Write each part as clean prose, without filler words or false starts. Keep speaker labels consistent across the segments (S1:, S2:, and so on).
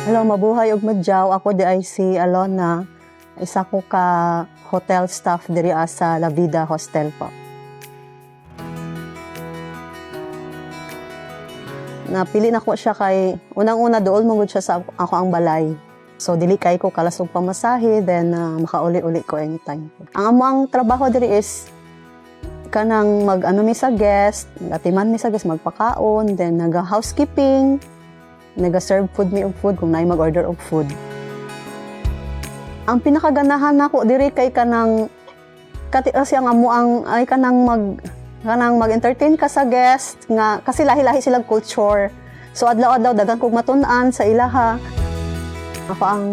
S1: Hello, mabuhay ug madyaw. Ako di ay si Alona. Isa ko ka hotel staff diri sa La Vida Hostel po. Napili na ko siya kay unang-una dool mo siya sa ako ang balay. So dili kay ko kalasog pamasahe, then makauli-uli ko anytime. Ang among trabaho diri is kanang mag-ano mi sa guest, atiman mi sa guest, magpakaon, then naga-housekeeping, naga-serve food mi og food kung naay mag-order og food. Ang pinakaganahan nako diri kay kanang kasi ang amo ang ay kanang mag-entertain ka sa guest nga kasi lahi-lahi silang culture. So adlaw-adlaw daghan kog matun-an sa ilaha. Ako ang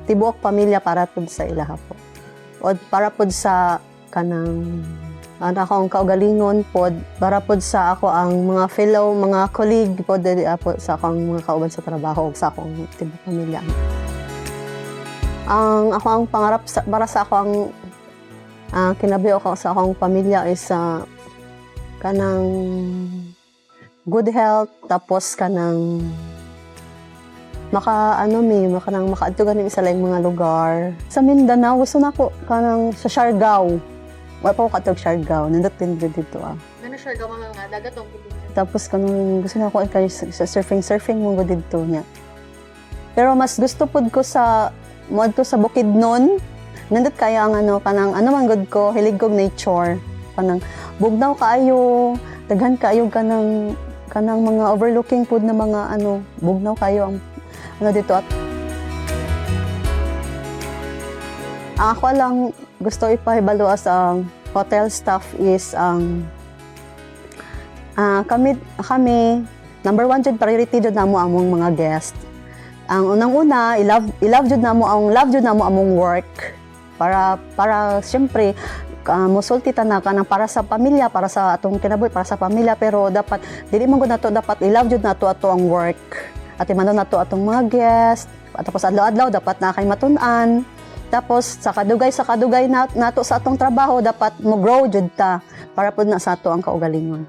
S1: tibuok pamilya para pud sa ilaha po. O para pud sa kanang ako ang kaugalingon pod para pod sa ako ang mga fellow, mga colleague pod po sa akong mga kauban sa trabaho ug sa akong tibuok pamilya. Ako ang pangarap para sa akong kinabuhi ako sa akong pamilya is kanang good health, tapos kanang makaadto ganin sa laing mga lugar. Sa Mindanao gusto nako kanang sa Siargao. Wala pa ko katog Siargao, nindot din dito
S2: Ano Siargao mga dagat o
S1: Tapos kanang gusto nako kay sa surfing mo go dito niya. Pero mas gusto pud ko sa moadto sa Bukidnon. Nindot kaya ang kanang man gud ko, hilig kog nature. Kanang bugnaw kaayo, daghan kaayo kanang mga overlooking pud na mga bugnaw kayo ang dito. At ako lang gusto ipahibalo as hotel staff is kami number one jud priority jud namo among mga guest. Ang unang-una i-love jud namo among work para siyempre musulti ta na kanang para sa pamilya, para sa atong kinabuhi, para sa pamilya, pero dapat dili man gud nato dapat i-love jud nato ato ang work. At imanon nato atong mga guest, tapos adlaw-adlaw dapat na kay matun-an. Tapos sa kadugay nato sa atong trabaho dapat mo grow jud ta para pud na sa ato ang kaugalingon.